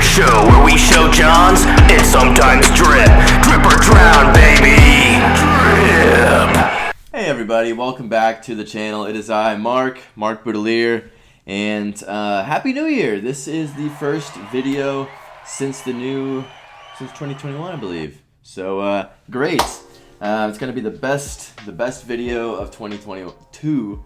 show where we show Johns and sometimes drip. Drip or drown, baby. Drip. Hey everybody, welcome back to the channel. It is I, Mark Boudelier, and Happy New Year! This is the first video since 2021, I believe. So great. It's gonna be the best video of 2022.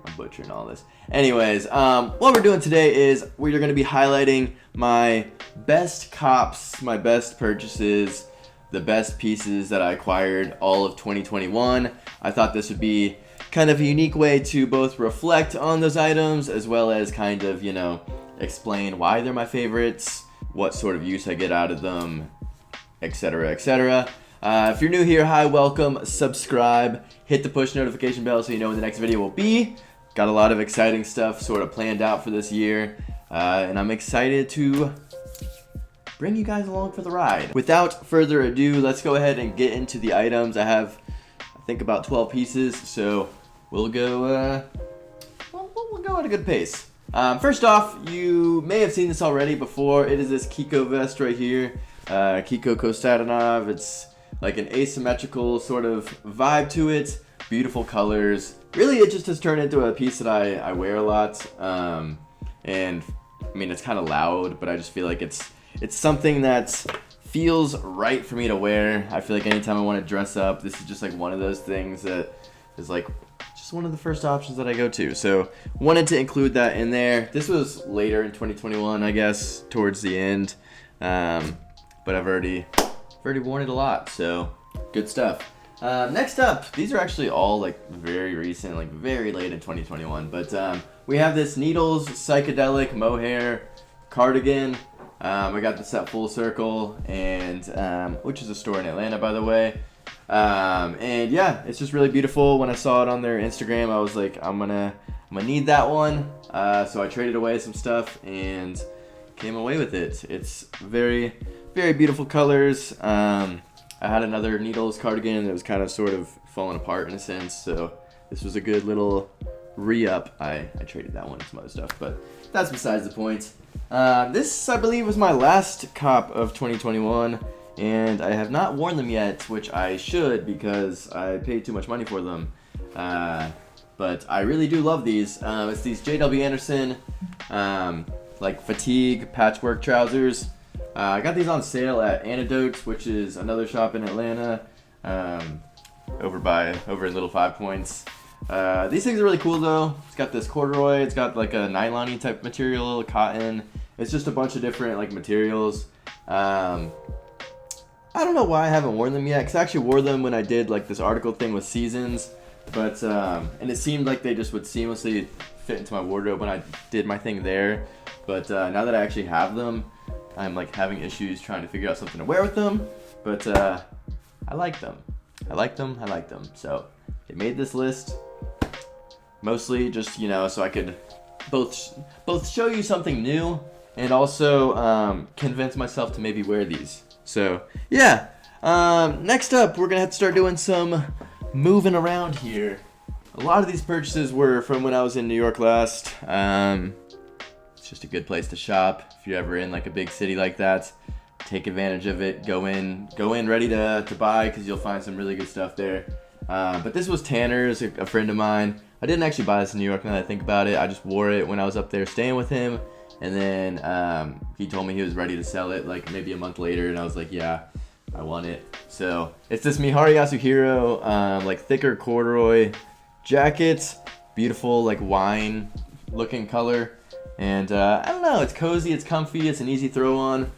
I'm butchering all this. Anyways, what we're doing today is we're going to be highlighting my best cops, my best purchases, the best pieces that I acquired all of 2021. I thought this would be kind of a unique way to both reflect on those items as well as kind of, you know, explain why they're my favorites, what sort of use I get out of them, etc., etc. If you're new here, hi, welcome, subscribe, hit the push notification bell so you know when the next video will be. Got a lot of exciting stuff sort of planned out for this year, and I'm excited to bring you guys along for the ride. Without further ado, let's go ahead and get into the items. I have, I think, about 12 pieces, so we'll go, we'll go at a good pace. First off, you may have seen this already before. It is this Kiko Vest right here, Kiko Kostatinov. It's like an asymmetrical sort of vibe to it, beautiful colors. Really, it just has turned into a piece that I wear a lot, and I mean, it's kind of loud, but I just feel like it's something that feels right for me to wear. I feel like anytime I want to dress up, this is just like one of those things that is like just one of the first options that I go to. So wanted to include that in there. This was later in 2021, I guess, towards the end, but I've already worn it a lot, so good stuff. Next up, these are actually all like very recent, like very late in 2021, but we have this Needles Psychedelic Mohair Cardigan. I got this at Full Circle, and which is a store in Atlanta, by the way. And yeah, it's just really beautiful. When I saw it on their Instagram, I was like, I'm gonna need that one. So I traded away some stuff and came away with it. It's very, very beautiful colors. I had another Needles cardigan that was kind of sort of falling apart in a sense, so this was a good little re-up. I traded that one and some other stuff, but that's besides the point. This, I believe, was my last cop of 2021, and I have not worn them yet, which I should because I paid too much money for them. But I really do love these. It's these J.W. Anderson like fatigue patchwork trousers. I got these on sale at Antidotes, which is another shop in Atlanta, over in Little 5 Points. These things are really cool though. It's got this corduroy, it's got like a nylon-y type material, cotton. It's just a bunch of different like materials. I don't know why I haven't worn them yet, because I actually wore them when I did like this article thing with Seasons, but and it seemed like they just would seamlessly fit into my wardrobe when I did my thing there. But now that I actually have them, I'm like having issues trying to figure out something to wear with them, but I like them. I like them. So I made this list mostly just, you know, so I could both show you something new and also convince myself to maybe wear these. So yeah, next up we're gonna have to start doing some moving around here. A lot of these purchases were from when I was in New York last. It's just a good place to shop if you're ever in like a big city like that. Take advantage of it. Go in ready to buy, because you'll find some really good stuff there. But this was Tanner's, a friend of mine. I didn't actually buy this in New York now that I think about it. I just wore it when I was up there staying with him, and then he told me he was ready to sell it like maybe a month later, and I was like, yeah, I want it. So it's this Miharu Yasuhiro like thicker corduroy jacket, beautiful like wine looking color. And I don't know, it's cozy, it's comfy, it's an easy throw on.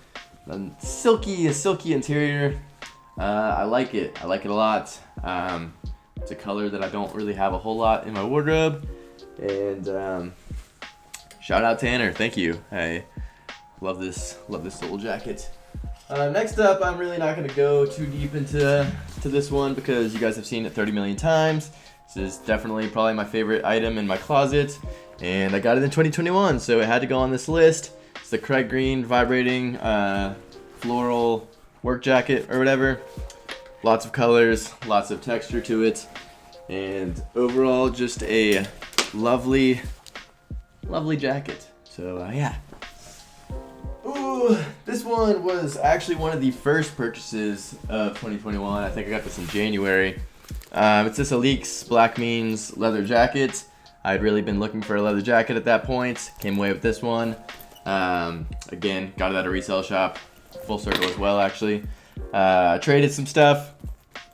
A silky interior. I like it a lot. It's a color that I don't really have a whole lot in my wardrobe. And shout out Tanner, thank you. I love this little jacket. Next up, I'm really not going to go too deep into this one because you guys have seen it 30 million times. This is definitely probably my favorite item in my closet. And I got it in 2021, so it had to go on this list. It's the Craig Green vibrating floral work jacket or whatever. Lots of colors, lots of texture to it, and overall just a lovely jacket. So yeah, This one was actually one of the first purchases of 2021. I think I got this in January. It's this Alix Black Means leather jacket. I'd really been looking for a leather jacket at that point. Came away with this one. Again, got it at a resale shop. Full circle as well, actually. Traded some stuff.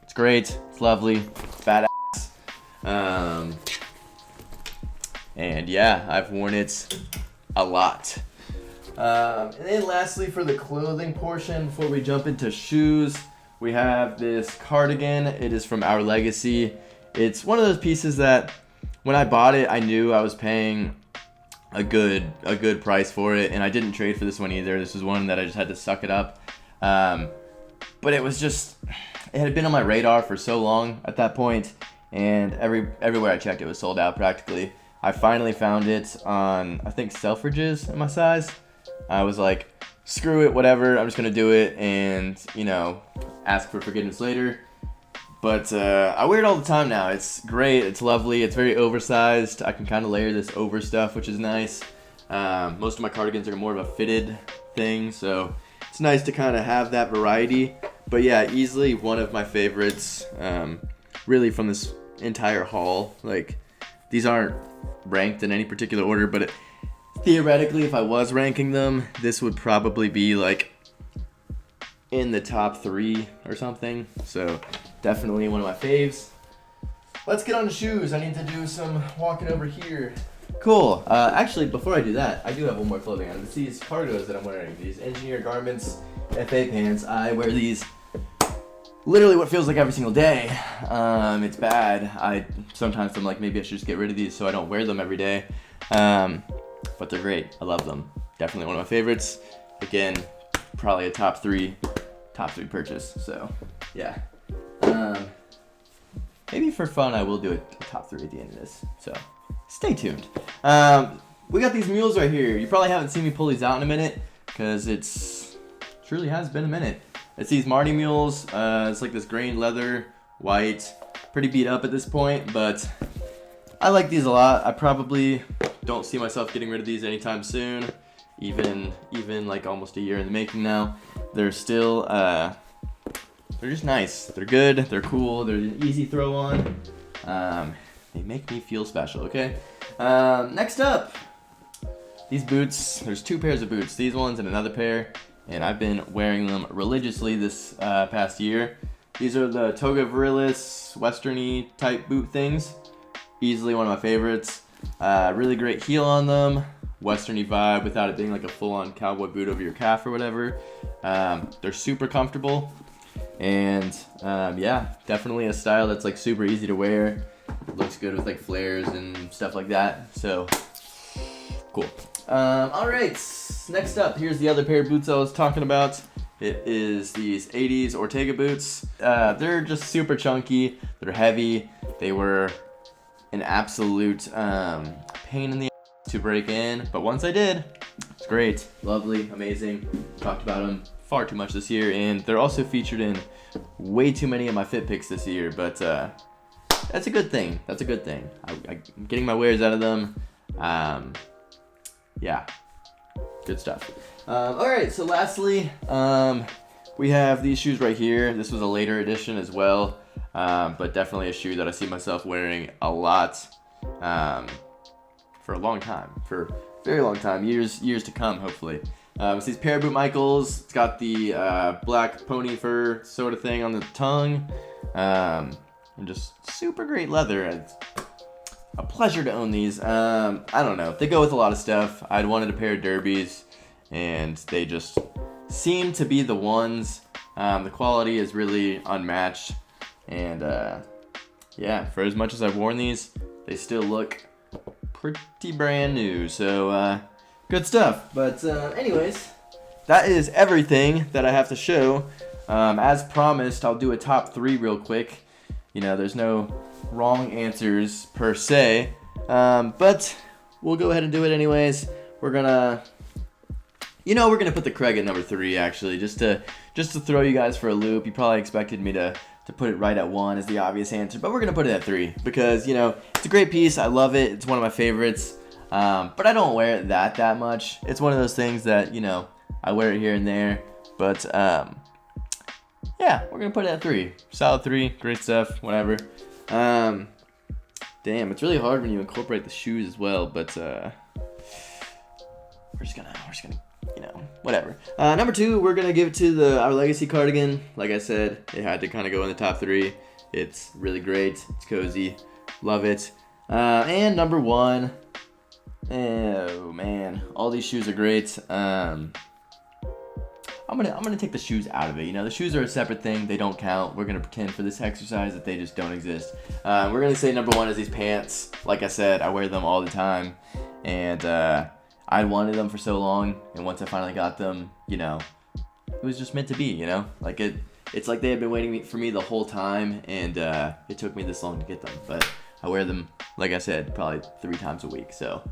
It's great. It's lovely. Badass. And yeah, I've worn it a lot. And then lastly, for the clothing portion, before we jump into shoes, we have this cardigan. It is from Our Legacy. It's one of those pieces that when I bought it, I knew I was paying a good price for it, and I didn't trade for this one either. This was one that I just had to suck it up. But it was just, it had been on my radar for so long at that point, and everywhere I checked, it was sold out practically. I finally found it on, I think, Selfridges in my size. I was like, screw it, whatever, I'm just gonna do it, and, you know, ask for forgiveness later. But I wear it all the time now. It's great, it's lovely, it's very oversized. I can kind of layer this over stuff, which is nice. Most of my cardigans are more of a fitted thing, so it's nice to kind of have that variety. But yeah, easily one of my favorites, really, from this entire haul. Like, these aren't ranked in any particular order, but theoretically, if I was ranking them, this would probably be like in the top 3 or something. So definitely one of my faves. Let's get on to shoes. I need to do some walking over here. Cool. Actually, before I do that, I do have one more clothing item. It's these cargos that I'm wearing. These Engineer Garments FA pants. I wear these literally what feels like every single day. It's bad. Sometimes I'm like, maybe I should just get rid of these so I don't wear them every day. But they're great. I love them. Definitely one of my favorites. Again, probably a top three purchase. So yeah. Maybe for fun, I will do a top 3 at the end of this. So stay tuned. We got these mules right here. You probably haven't seen me pull these out in a minute because it's truly has been a minute. It's these Marny Mules. It's like this grain leather, white, pretty beat up at this point, but I like these a lot. I probably don't see myself getting rid of these anytime soon. Even like almost a year in the making now. They're still they're just nice. They're good. They're cool. They're an easy throw on. They make me feel special. Okay. Next up, these boots. There's 2 pairs of boots. These ones and another pair. And I've been wearing them religiously this past year. These are the Toga Virilis westerny type boot things. Easily one of my favorites. Really great heel on them. Westerny vibe without it being like a full-on cowboy boot over your calf or whatever. They're super comfortable. And yeah, definitely a style that's like super easy to wear. Looks good with like flares and stuff like that. So cool. Alright, next up, here's the other pair of boots I was talking about. It is these 80s Ortega Boots. They're just super chunky, they're heavy, they were an absolute pain in the ass to break in, but once I did, it's great, lovely, amazing. Talked about them far too much this year, and they're also featured in way too many of my fit picks this year, but that's a good thing, I'm getting my wears out of them. Yeah, good stuff. Alright, so lastly, we have these shoes right here. This was a later edition as well, but definitely a shoe that I see myself wearing a lot for a long time, for a very long time, years to come, hopefully. It's these Paraboot Michaels. It's got the black pony fur sort of thing on the tongue, and just super great leather. It's a pleasure to own these. I don't know. They go with a lot of stuff. I'd wanted a pair of derbies, and they just seem to be the ones. The quality is really unmatched, and yeah, for as much as I've worn these, they still look pretty brand new. So good stuff. But anyways, that is everything that I have to show. As promised, I'll do a top 3 real quick. You know, there's no wrong answers per se, but we'll go ahead and do it anyways. We're gonna put the Craig at number 3, actually, just to throw you guys for a loop. You probably expected me to put it right at 1 as the obvious answer, but we're gonna put it at 3 because, you know, it's a great piece. I love it. It's one of my favorites, but I don't wear it that much. It's one of those things that, you know, I wear it here and there, but yeah, we're gonna put it at 3. Solid 3, great stuff, whatever. Damn, it's really hard when you incorporate the shoes as well, but we're just gonna, you know, whatever. Number 2, we're gonna give it to our Legacy cardigan. Like I said, it had to kind of go in the top 3. It's really great. It's cozy. Love it. And number 1. Oh man, all these shoes are great. I'm gonna take the shoes out of it. You know, the shoes are a separate thing. They don't count. We're gonna pretend for this exercise that they just don't exist. We're gonna say number 1 is these pants. Like I said, I wear them all the time, and I wanted them for so long. And once I finally got them, you know, it was just meant to be. You know, like it's like they had been waiting for me the whole time, and it took me this long to get them. But I wear them, like I said, probably 3 times a week. So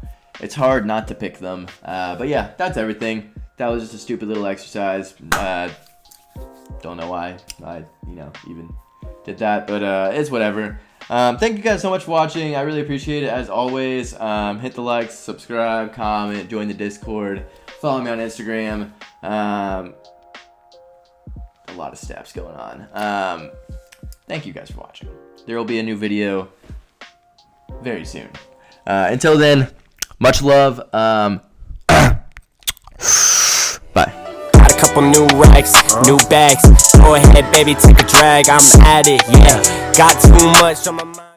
it's hard not to pick them. But yeah, that's everything. That was just a stupid little exercise. Don't know why I, you know, even did that, but it's whatever. Thank you guys so much for watching. I really appreciate it, as always. Hit the likes, subscribe, comment, join the Discord, follow me on Instagram. A lot of steps going on. Thank you guys for watching. There will be a new video very soon. Until then, much love. Bye. Got a couple new racks, new bags. Go ahead, baby, take a drag. I'm at it, yeah. Got too much on my mind.